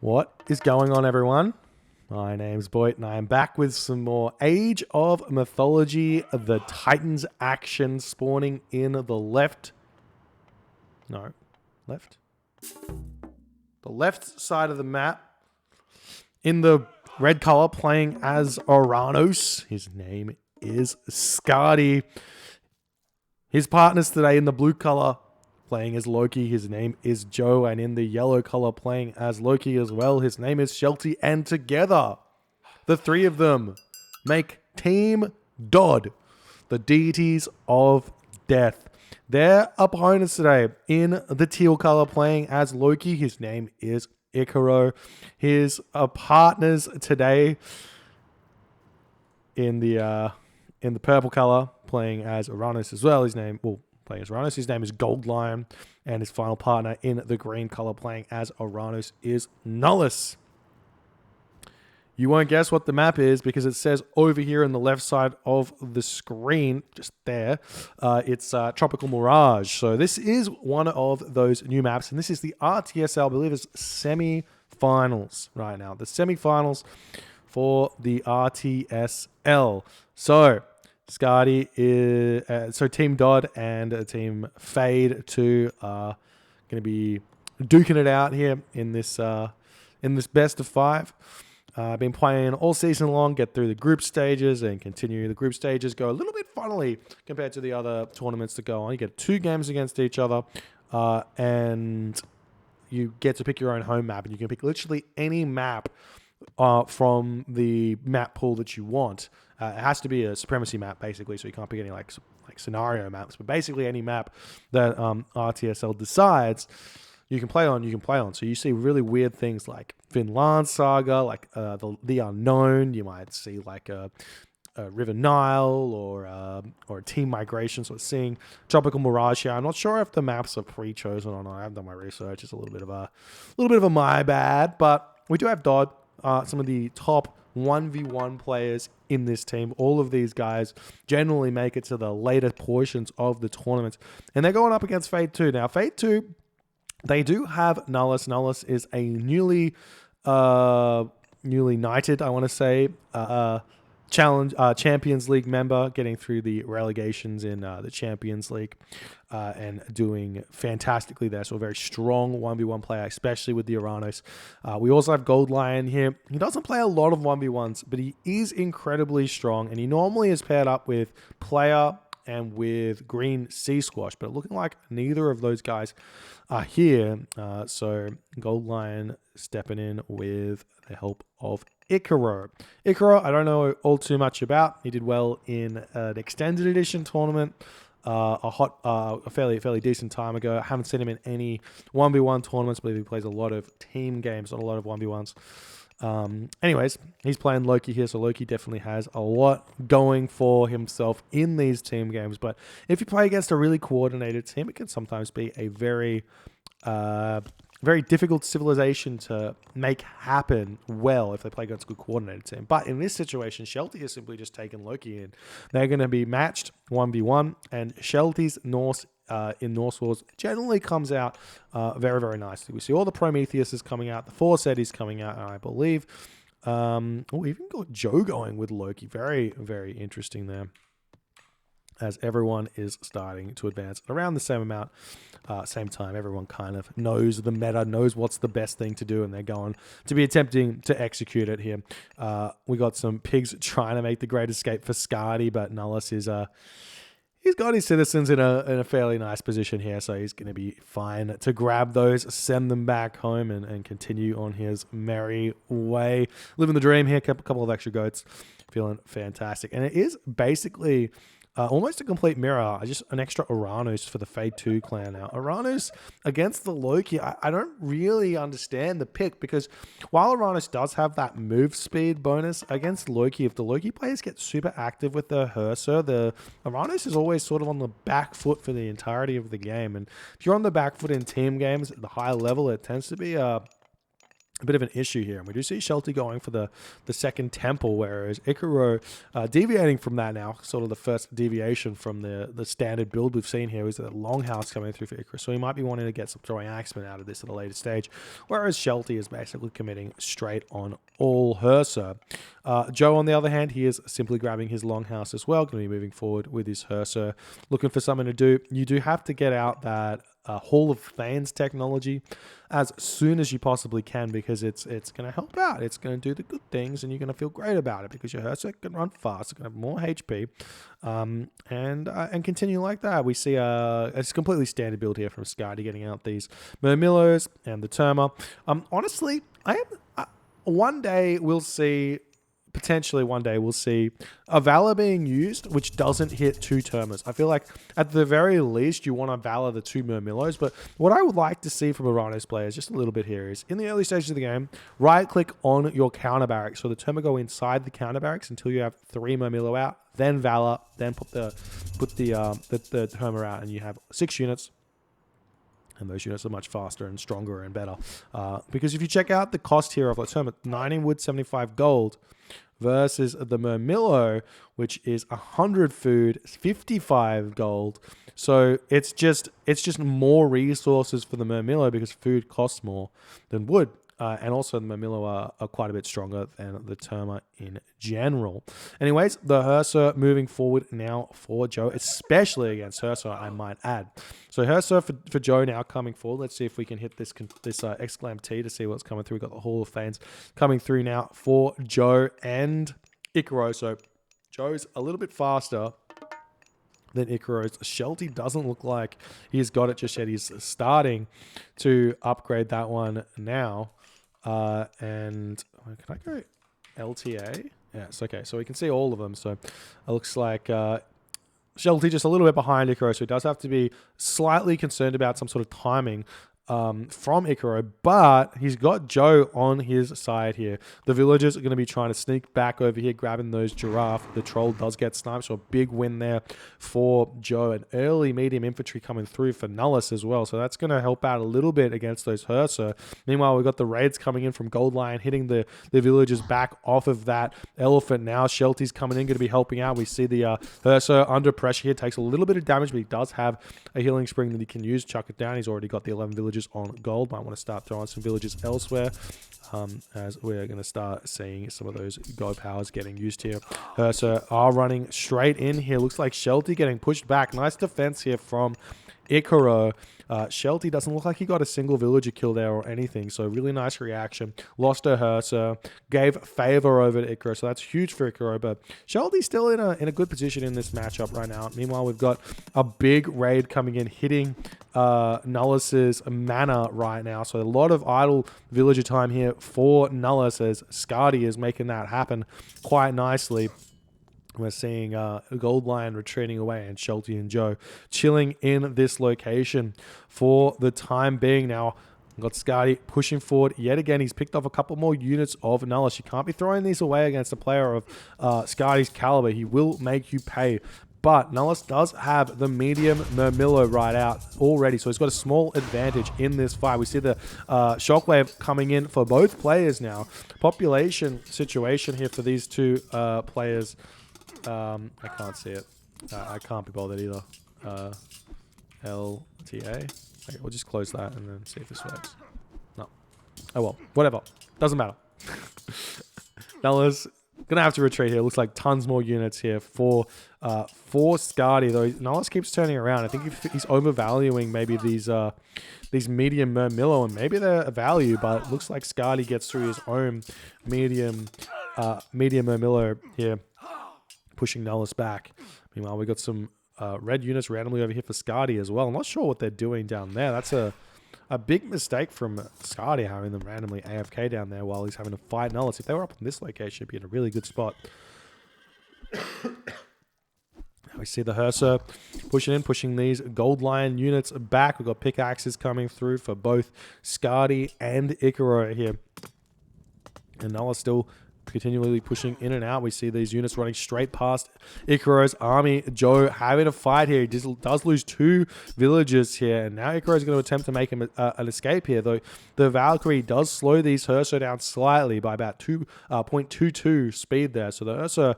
What is going on, everyone? My name's Boyd, and I am back with some more Age of Mythology, the Titans action spawning in the left. No, left? The left side of the map. In the red color, playing as Oranos. His name is Skadi. His partners today in the blue color, playing as Loki. His name is Joe. And in the yellow color, playing as Loki as well, his name is Shelty. And together, the three of them make Team DoD, the deities of death. Their opponents today in the teal color, playing as Loki. His name is Icaro. His partners today in the purple color, playing as Uranus as well. Playing as Uranus. His name is Gold Lion, and his final partner in the green color, playing as Uranus, is Nullus. You won't guess what the map is because it says over here on the left side of the screen, just there, it's Tropical Mirage. So this is one of those new maps, and this is the RTSL, I believe it's Semi-Finals right now. The Semi-Finals for the RTSL. So Skadi is Team DoD and Team Fade 2 are going to be duking it out here in this best of 5. Been playing all season long, get through the group stages and continue. The group stages go a little bit funnily compared to the other tournaments that go on. You get 2 games against each other, and you get to pick your own home map, and you can pick literally any map from the map pool that you want. It has to be a supremacy map, basically, so you can't pick any like scenario maps, but basically any map that RTSL decides you can play on. So you see really weird things like Finland Saga, like the Unknown. You might see like a River Nile or a Team Migration. So seeing Tropical Mirage here. I'm not sure if the maps are pre-chosen or not. I haven't done my research. It's a little bit of a my bad, but we do have DoD, some of the top 1v1 players in this team. All of these guys generally make it to the later portions of the tournament, and they're going up against Fade 2. Now, Fade 2, they do have Nullus. Nullus is a newly knighted, I want to say, Champions League member, getting through the relegations in the Champions League and doing fantastically there. So a very strong 1v1 player, especially with the Uranus. We also have Gold Lion here. He doesn't play a lot of 1v1s, but he is incredibly strong, and he normally is paired up with Player and with Green Sea Squash, but looking like neither of those guys are here. So Gold Lion stepping in with the help of Icaro. Icaro, I don't know all too much about. He did well in an extended edition tournament a fairly decent time ago. I haven't seen him in any 1v1 tournaments. I believe he plays a lot of team games, not a lot of 1v1s. Anyways, he's playing Loki here, so Loki definitely has a lot going for himself in these team games. But if you play against a really coordinated team, it can sometimes be a very difficult civilization to make happen well if they play against a good coordinated team. But in this situation, Shelty has simply just taken Loki in. They're going to be matched 1v1, and Shelty's Norse in Norse Wars generally comes out very, very nicely. We see all the Prometheuses coming out, the Forcettes coming out, and I believe we even got Joe going with Loki. Very, very interesting there, as everyone is starting to advance around the same amount, same time. Everyone kind of knows the meta, knows what's the best thing to do, and they're going to be attempting to execute it here. We got some pigs trying to make the great escape for Skadi, but Nullus is he's got his citizens in a fairly nice position here, so he's going to be fine to grab those, send them back home, and continue on his merry way. Living the dream here, a couple of extra goats, feeling fantastic. And it is basically almost a complete mirror, just an extra Uranus for the Fade 2 clan now. Uranus against the Loki, I don't really understand the pick, because while Uranus does have that move speed bonus against Loki, if the Loki players get super active with the Herser, the Uranus is always sort of on the back foot for the entirety of the game. And if you're on the back foot in team games at the high level, it tends to be a bit of an issue here. And we do see Shelty going for the second temple, whereas Icaro deviating from that now, sort of the first deviation from the standard build we've seen here is the longhouse coming through for Icaro. So he might be wanting to get some throwing axemen out of this at a later stage, whereas Shelty is basically committing straight on all Hersa. Joe, on the other hand, he is simply grabbing his longhouse as well, going to be moving forward with his Hersa, looking for something to do. You do have to get out that Hall of Thanes technology as soon as you possibly can, because it's going to help out. It's going to do the good things, and you're going to feel great about it because your Hersa can run fast, it's going to have more HP, and continue like that. We see it's a completely standard build here from Skadi, getting out these Murmillos and the Terma. Honestly, one day we'll see. Potentially one day we'll see a Valor being used which doesn't hit 2 Termas. I feel like at the very least you want to Valor the 2 Murmillos, but what I would like to see from Aranos players just a little bit here is in the early stages of the game, right click on your counter barracks. So the Terma go inside the counter barracks until you have 3 Murmillo out, then Valor, then put the Terma out, and you have 6 units. And those units are much faster and stronger and better. Because if you check out the cost here of the Terma, 90 wood, 75 gold, versus the Murmillo, which is 100 food, 55 gold. So it's just more resources for the Murmillo because food costs more than wood. And also the Murmillo are quite a bit stronger than the Terma in general. Anyways, the Hersa moving forward now for Joe, especially against Hersa, I might add. So Hersa for Joe now coming forward. Let's see if we can hit this exclam T to see what's coming through. We've got the Hall of Thanes coming through now for Joe and Icaro. So Joe's a little bit faster than Icaro's. Shelty doesn't look like he's got it just yet. He's starting to upgrade that one now. And can I go LTA? Yes, okay. So we can see all of them. So it looks like Shelty just a little bit behind Icaro, so he does have to be slightly concerned about some sort of timing from Icaro, but he's got Joe on his side here. The villagers are going to be trying to sneak back over here, grabbing those giraffe. The troll does get sniped, so a big win there for Joe. An early medium infantry coming through for Nullus as well, so that's going to help out a little bit against those Hersa. Meanwhile, we've got the raids coming in from Gold Lion, hitting the villagers back off of that elephant now. Shelty's coming in, going to be helping out. We see the Hersa under pressure here, takes a little bit of damage, but he does have a healing spring that he can use, chuck it down. He's already got the 11 villagers on gold. Might want to start throwing some villagers elsewhere, as we're going to start seeing some of those go powers getting used here. Hersa are running straight in here. Looks like Shelty getting pushed back. Nice defense here from Icaro. Shelty doesn't look like he got a single villager kill there or anything, so really nice reaction. Lost to Hersa, gave favor over to Icaro, so that's huge for Icaro, but Shelty's still in a good position in this matchup right now. Meanwhile, we've got a big raid coming in, hitting Nullus's mana right now, so a lot of idle villager time here for Nullus, as Skadi is making that happen quite nicely. We're seeing Gold Lion retreating away and Shelty and Joe chilling in this location for the time being. Now, we've got Skadi pushing forward yet again. He's picked off a couple more units of Nullus. You can't be throwing these away against a player of Skadi's caliber. He will make you pay. But Nullus does have the medium Murmillo right out already, so he's got a small advantage in this fight. We see the shockwave coming in for both players now. Population situation here for these two players. I can't see it. I can't be bothered either. LTA. Okay, we'll just close that and then see if this works. No. Oh well, whatever. Doesn't matter. Nullus gonna have to retreat here. Looks like tons more units here for Skadi, though. Nullus keeps turning around. I think he's overvaluing maybe these medium Murmillo, and maybe they're a value, but it looks like Skadi gets through his own medium Murmillo here, pushing Nullus back. Meanwhile, we got some red units randomly over here for Skadi as well. I'm not sure what they're doing down there. That's a big mistake from Skadi, having them randomly AFK down there while he's having to fight Nullus. If they were up in this location, it'd be in a really good spot. We see the Hersa pushing these Gold Lion units back. We've got pickaxes coming through for both Skadi and Icaro here. And Nullus still continually pushing in and out. We see these units running straight past Ikaru's army. Joe having a fight here. He does lose 2 villagers here. And now Ikaru's going to attempt to make him an escape here, though the Valkyrie does slow these Herso down slightly by about 0.22 speed there. So the Herso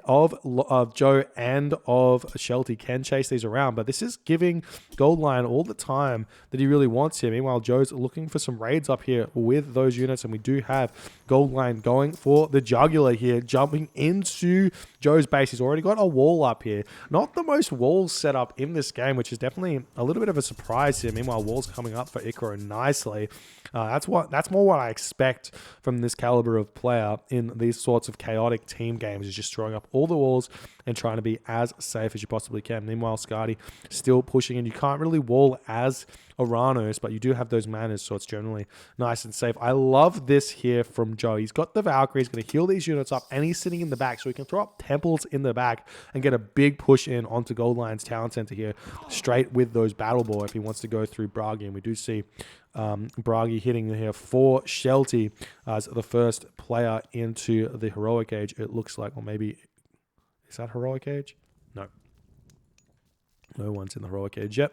of Joe and of Shelty can chase these around, but this is giving Goldline all the time that he really wants here. Meanwhile, Joe's looking for some raids up here with those units, and we do have Goldline going for the jugular here, jumping into Joe's base. He's already got a wall up here. Not the most walls set up in this game, which is definitely a little bit of a surprise here. Meanwhile, walls coming up for Ikaru nicely. That's more what I expect from this caliber of player in these sorts of chaotic team games, is just throwing up all the walls and trying to be as safe as you possibly can. Meanwhile, Skadi still pushing in. You can't really wall as Uranus, but you do have those manners, so it's generally nice and safe. I love this here from Joe. He's got the Valkyrie. He's going to heal these units up, and he's sitting in the back, so he can throw up temples in the back and get a big push in onto Goldline's town center here, straight with those battle boy if he wants to go through Bragi. And we do see Bragi hitting here for Shelty as the first player into the heroic age, it looks like. Or maybe, is that heroic age? No one's in the heroic age yet,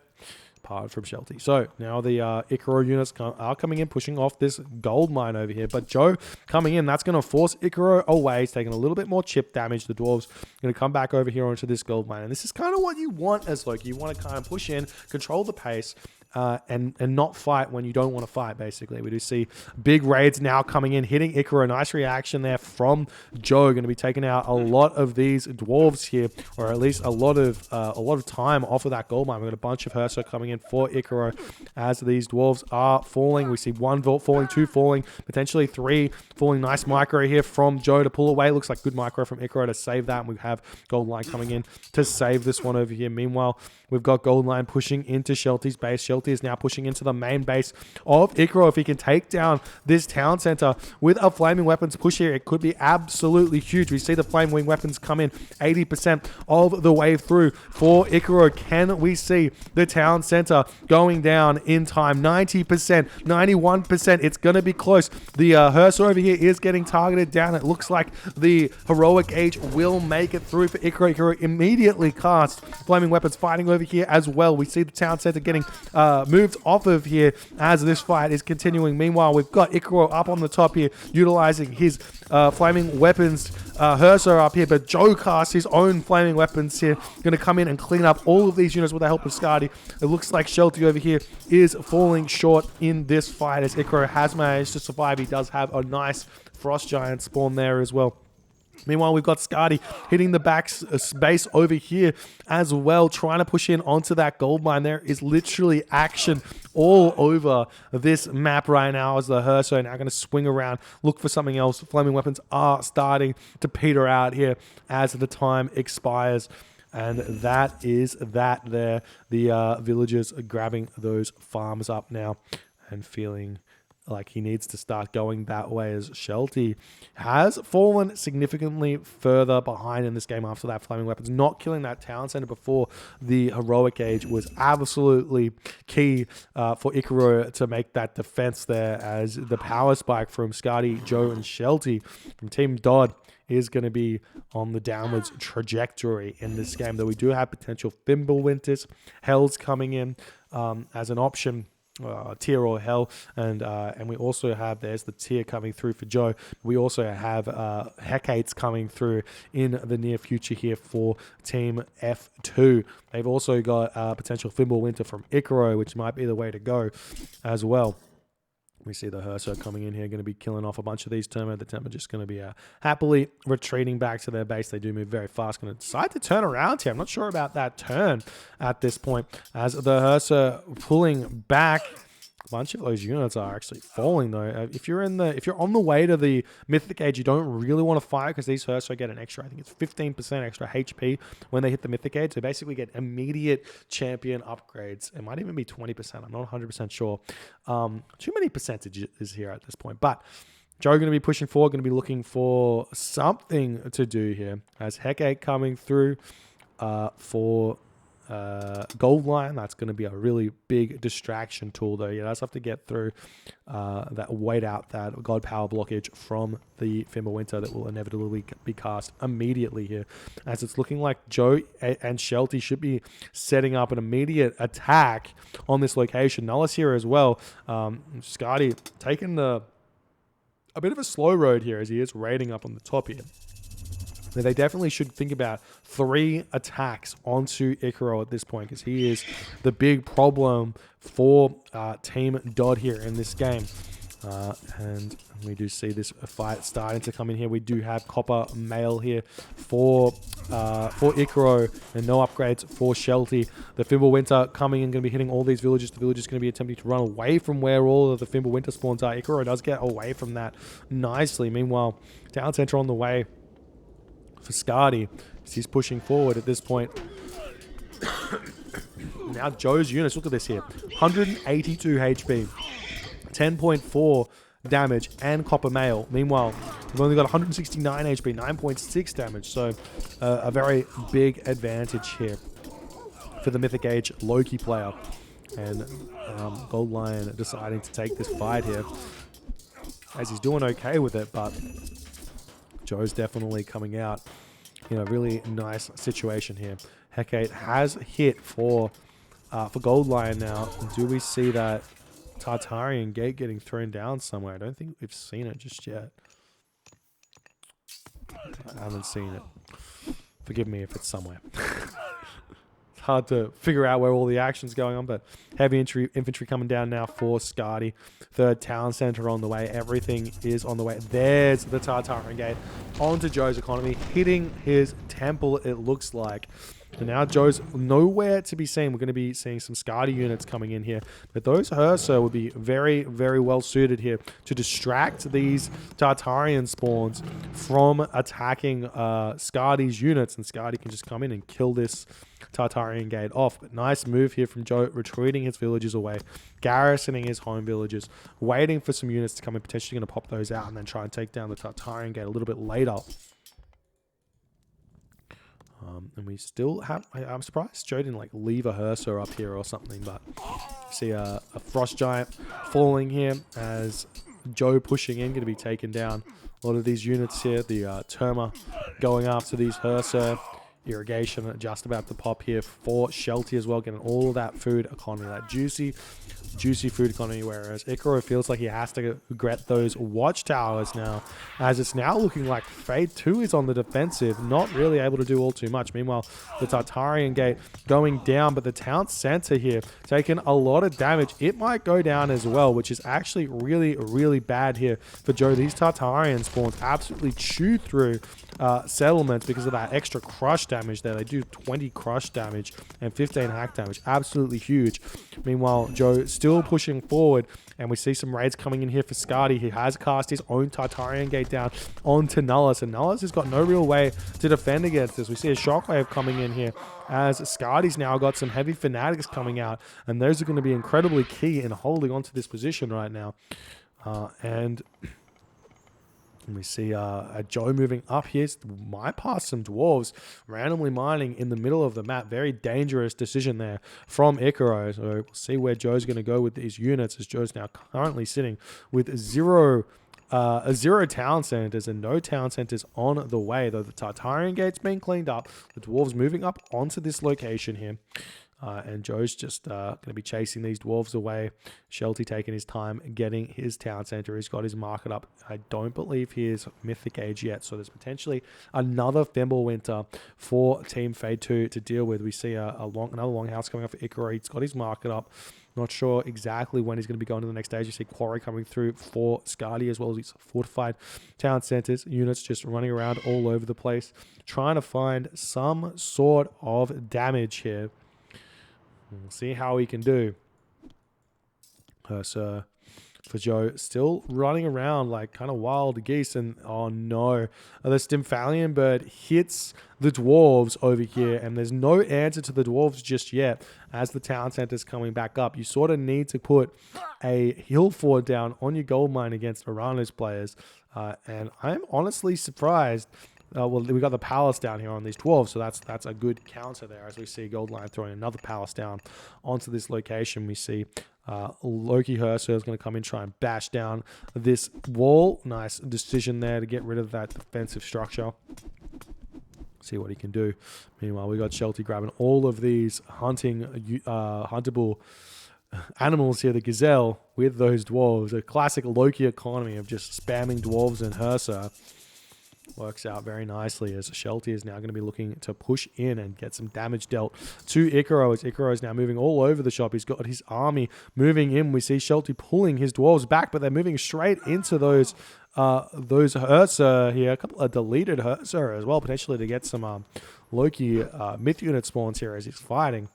apart from Shelty. So now the Ikaru units are coming in, pushing off this gold mine over here. But Joe coming in, that's going to force Ikaru away. He's taking a little bit more chip damage. The dwarves going to come back over here onto this gold mine. And this is kind of what you want as Loki. You want to kind of push in, control the pace, and not fight when you don't want to fight, basically. We do see big raids now coming in, hitting Ikaru. Nice reaction there from Joe. Going to be taking out a lot of these dwarves here, or at least a lot of time off of that gold mine. We've got a bunch of Herso coming in for Ikaru as these dwarves are falling. We see 1 vault falling, 2 falling, potentially 3 falling. Nice micro here from Joe to pull away. Looks like good micro from Ikaru to save that. And we have Goldline coming in to save this one over here. Meanwhile, we've got Goldline pushing into Shelty's base. Shelty is now pushing into the main base of Ikaru. If he can take down this town center with a flaming weapons push here, it could be absolutely huge. We see the flame wing weapons come in 80% of the way through for Ikaru. Can we see the town center going down in time? 90%, 91%. It's going to be close. The hearse over here is getting targeted down. It looks like the heroic age will make it through for Ikaru. Ikaru immediately cast flaming weapons, fighting over here as well. We see the town center getting moved off of here as this fight is continuing. Meanwhile, we've got Ikaru up on the top here, utilizing his flaming weapons. Herso up here, but Joe casts his own flaming weapons here. Going to come in and clean up all of these units with the help of Skadi. It looks like Shelty over here is falling short in this fight as Ikaru has managed to survive. He does have a nice frost giant spawn there as well. Meanwhile, we've got Skadi hitting the back base over here as well, trying to push in onto that gold mine. There is literally action all over this map right now as the Herso now going to swing around, look for something else. Flaming weapons are starting to peter out here as the time expires. And that is that there. The villagers are grabbing those farms up now and feeling like he needs to start going that way, as Shelty has fallen significantly further behind in this game after that flaming weapons. Not killing that town center before the heroic age was absolutely key for Ikaru to make that defense there, as the power spike from Skadi, Joe, and Shelty from Team DoD is going to be on the downwards trajectory in this game. Though we do have potential Thimblewinters, Hells coming in as an option. Tier or hell, and we also have, there's the tier coming through for Joe. We also have Hecates coming through in the near future here for Team F2. They've also got potential Thimblewinter from Ikaru, which might be the way to go as well. We see the Herso coming in here, going to be killing off a bunch of these Termo. The Termo just going to be happily retreating back to their base. They do move very fast. Going to decide to turn around here. I'm not sure about that turn at this point, as the Herso pulling back. A bunch of those units are actually falling though. If you're on the way to the Mythic Age, you don't really want to fight, because these Herso get an extra, I think it's 15% extra HP when they hit the Mythic Age. They basically get immediate champion upgrades. It might even be 20%. I'm not 100% sure. Too many percentages here at this point. But Joe going to be pushing forward, going to be looking for something to do here, as Hecate coming through for gold line. That's going to be a really big distraction tool, though. Yeah, that's have to get through that wait out that God power blockage from the Fimbulwinter that will inevitably be cast immediately here, as it's looking like Joe and Shelty should be setting up an immediate attack on this location. Nullus here as well. Skadi taking a bit of a slow road here as he is raiding up on the top here. Now, they definitely should think about 3 attacks onto Icaro at this point, because he is the big problem for Team DoD here in this game. And we do see this fight starting to come in here. We do have Copper Mail here for Icaro, and no upgrades for Shelty. The Fimbulwinter coming in, going to be hitting all these villages. The village is going to be attempting to run away from where all of the Fimbulwinter spawns are. Icaro does get away from that nicely. Meanwhile, Town Center on the way for Skadi, he's pushing forward at this point. Now Joe's units, look at this here, 182 HP, 10.4 damage, and copper mail. Meanwhile, we've only got 169 HP, 9.6 damage, so a very big advantage here for the Mythic Age Loki player. And Gold Lion deciding to take this fight here, as he's doing okay with it, but Joe's definitely coming out in a really nice situation here. Hecate has hit for Gold Lion now. Do we see that Tartarian gate getting thrown down somewhere? I don't think we've seen it just yet. I haven't seen it. Forgive me if it's somewhere. It's hard to figure out where all the action's going on, but heavy infantry coming down now for Skadi. Third town center on the way. Everything is on the way. There's the Tartarian gate onto Joe's economy, hitting his temple, it looks like. And now Joe's nowhere to be seen. We're going to be seeing some Skadi units coming in here. But those Hersa would be very, very well suited here to distract these Tartarian spawns from attacking Skadi's units. And Skadi can just come in and kill this Tartarian gate off. But nice move here from Joe, retreating his villages away, garrisoning his home villages, waiting for some units to come in, potentially going to pop those out and then try and take down the Tartarian gate a little bit later. And we still have, I'm surprised Joe didn't like leave a Hersa up here or something, but see a Frost Giant falling here as Joe pushing in, going to be taken down. A lot of these units here, the Terma going after these Hersa. Irrigation just about to pop here for Shelty as well, getting all of that food economy, that juicy food economy, whereas Icaro feels like he has to get those watchtowers now, as it's now looking like Fade 2 is on the defensive, not really able to do all too much. Meanwhile, the Tartarian gate going down, but the town center here taking a lot of damage. It might go down as well, which is actually really, really bad here for Joe. These Tartarian spawns absolutely chew through settlements because of that extra crush damage there. They do 20 crush damage and 15 hack damage. Absolutely huge. Meanwhile, Joe still pushing forward, and we see some raids coming in here for Skadi. He has cast his own Tartarian gate down onto Nullus, and Nullus has got no real way to defend against this. We see a shockwave coming in here as Skadi's now got some heavy fanatics coming out, and those are going to be incredibly key in holding onto this position right now. And we see Joe moving up here. Might pass some dwarves randomly mining in the middle of the map. Very dangerous decision there from Icaro. So we'll see where Joe's going to go with these units, as Joe's now currently sitting with zero town centers and no town centers on the way, though the Tartarian gate's been cleaned up. The dwarves moving up onto this location here. And Joe's just going to be chasing these dwarves away. Shelty taking his time getting his town center. He's got his market up. I don't believe he is Mythic Age yet, so there's potentially another Fimbulwinter for Team Fade 2 to deal with. We see another longhouse coming up for Icaro. He's got his market up. Not sure exactly when he's going to be going to the next stage. You see Quarry coming through for Skadi, as well as these fortified town centers. Units just running around all over the place, trying to find some sort of damage here. We'll see how he can do. So for Joe, still running around like kind of wild geese, and oh no, the Stymphalian bird hits the dwarves over here, and there's no answer to the dwarves just yet. As the town center's coming back up, you sort of need to put a hill fort down on your gold mine against Arano's players, and I'm honestly surprised well, we got the palace down here on these dwarves, so that's a good counter there. As we see Goldline throwing another palace down onto this location, we see Loki Herser is going to come in, try and bash down this wall. Nice decision there to get rid of that defensive structure. See what he can do. Meanwhile, we got Shelty grabbing all of these huntable animals here, the gazelle with those dwarves. A classic Loki economy of just spamming dwarves and Herser. Works out very nicely as Shelty is now going to be looking to push in and get some damage dealt to Icaro, as Icaro is now moving all over the shop. He's got his army moving in. We see Shelty pulling his dwarves back, but they're moving straight into those Herser here. A couple of deleted Herser as well, potentially to get some Loki myth unit spawns here as he's fighting.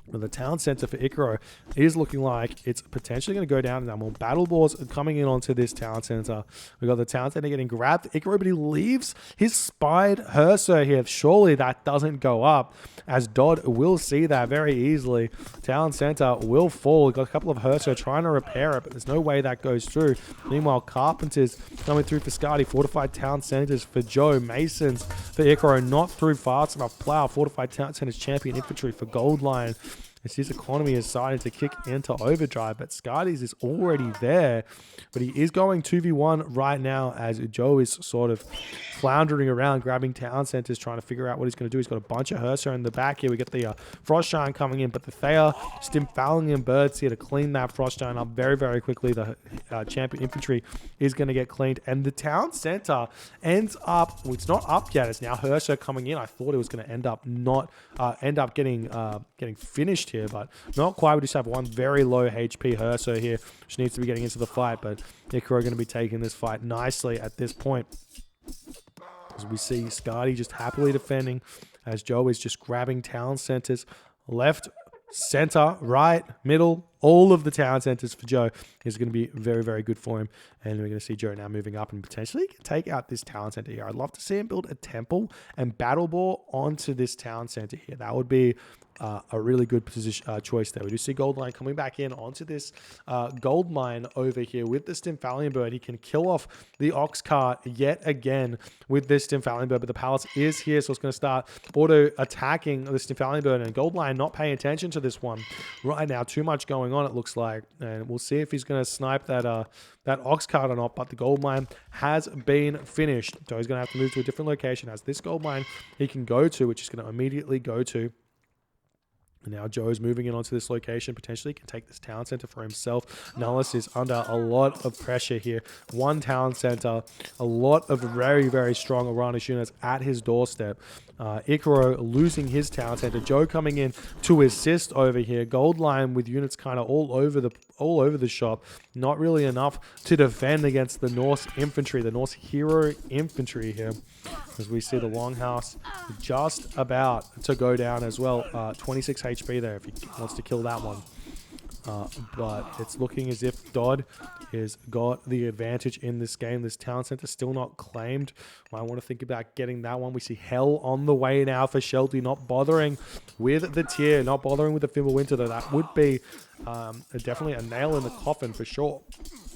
But the town center for Icaro is looking like it's potentially going to go down. Now more battle boards coming in onto this town center. We got the town center getting grabbed. Icaro, but he leaves his spied Herser here. Surely that doesn't go up, as DoD will see that very easily. Town center will fall. We got a couple of Herser trying to repair it, but there's no way that goes through. Meanwhile, Carpenters coming through for Scotty. Fortified town centers for Joe. Masons for Icaro, not through fast enough. Plow. Fortified town centers champion infantry for Goldline. As his economy is starting to kick into overdrive, but Scardy's is already there. But he is going 2v1 right now as Joe is sort of floundering around, grabbing town centers, trying to figure out what he's going to do. He's got a bunch of Herser in the back here. We get the Frost Giant coming in, but the Thea, Stimfalian Birds here to clean that Frost Giant up very, very quickly. The champion infantry is going to get cleaned, and the town center ends up, well, it's not up yet. It's now Herser coming in. I thought it was going to end up getting finished here, but not quite. We just have one very low HP Herser here, which needs to be getting into the fight, but Icaro going to be taking this fight nicely at this point. As we see Scardy just happily defending, as Joe is just grabbing town centers left, center, right, middle, all of the town centers for Joe is going to be very, very good for him. And we're going to see Joe now moving up and potentially can take out this town center here. I'd love to see him build a temple and battle ball onto this town center here. That would be a really good position choice there. We do see Goldline coming back in onto this gold mine over here with the Stimfalian Bird. He can kill off the Ox Cart yet again with this Stimfalian Bird, but the Palace is here, so it's going to start auto-attacking the Stimfalian Bird, and Goldline not paying attention to this one right now. Too much going on, it looks like, and we'll see if he's going to snipe that Ox Cart or not, but the gold mine has been finished, so he's going to have to move to a different location, as this gold mine he can go to, which is going to immediately go to. And now Joe's moving in onto this location. Potentially can take this town center for himself. Nullus is under a lot of pressure here. One town center, a lot of very, very strong Uranus units at his doorstep. Icaro losing his town center. Joe coming in to assist over here. Goldline with units kind of all over the shop. Not really enough to defend against the Norse infantry, the Norse hero infantry here. As we see the Longhouse just about to go down as well. 26 HP there if he wants to kill that one. But it's looking as if DoD has got the advantage in this game. This town center still not claimed. I want to think about getting that one. We see Hell on the way now for Shelty, not bothering with the tier, not bothering with the Fimbulwinter, though that would be definitely a nail in the coffin for sure.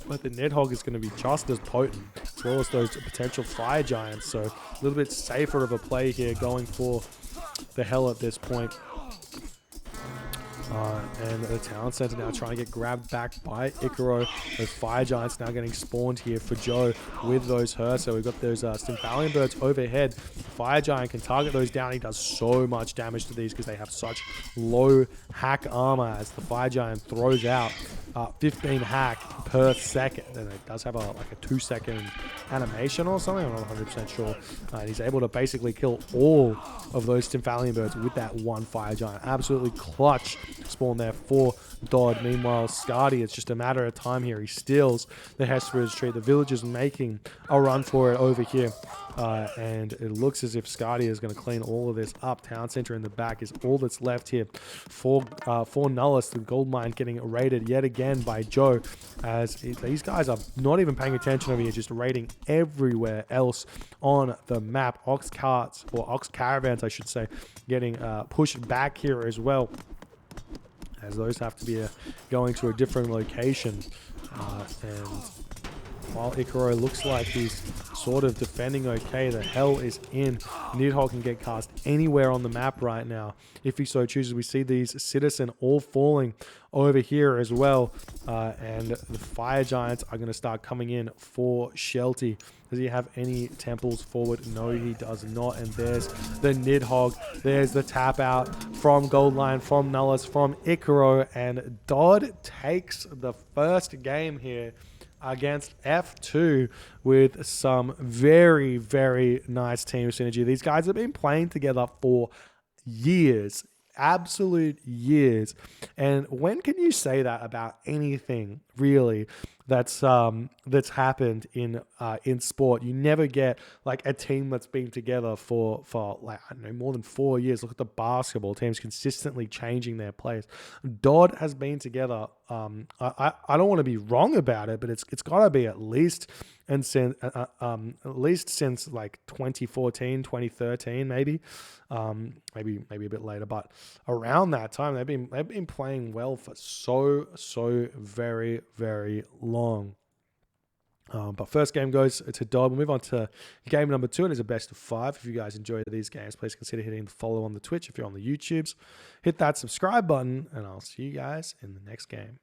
But the Nidhogg is going to be just as potent, as well as those potential Fire Giants. So a little bit safer of a play here, going for the Hell at this point. And the town center now trying to get grabbed back by Icaro. Those Fire Giants now getting spawned here for Joe with those Herser. So we've got those Stimfalian Birds overhead. The Fire Giant can target those down. He does so much damage to these because they have such low hack armor, as the Fire Giant throws out 15 hack per second. And it does have a 2-second animation or something. I'm not 100% sure. And he's able to basically kill all of those Stimfalian Birds with that one Fire Giant. Absolutely clutch spawn there for DoD. Meanwhile, Scardy, it's just a matter of time here. He steals the Hesper's tree. The villagers making a run for it over here. And it looks as if Scardy is going to clean all of this up. Town center in the back is all that's left here for Nullus. The gold mine getting raided yet again by Joe, as these guys are not even paying attention over here, just raiding everywhere else on the map. Ox carts, or Ox caravans I should say, getting pushed back here as well, as those have to be going to a different location. And while Icaro looks like he's sort of defending okay. The hell is in. Nidhogg can get cast anywhere on the map right now if he so chooses. We see these Citizen all falling over here as well. And the Fire Giants are going to start coming in for Shelty. Does he have any temples forward? No, he does not. And there's the Nidhogg. There's the tap out from Goldline, from Nullus, from Icaro. And DoD takes the first game here against F2 with some very, very nice team synergy. These guys have been playing together for years. Absolute years. And when can you say that about anything really that's happened in sport? You never get like a team that's been together for like, I don't know, more than 4 years. Look at the basketball teams consistently changing their players. DoD has been together. I don't want to be wrong about it, but it's got to be at least since like 2014, 2013, maybe a bit later, but around that time they've been playing well for so very, very long. But first game goes to DoD. We'll move on to game number 2. It is a best of 5. If you guys enjoy these games, please consider hitting the follow on the Twitch. If you're on the YouTubes, hit that subscribe button, and I'll see you guys in the next game.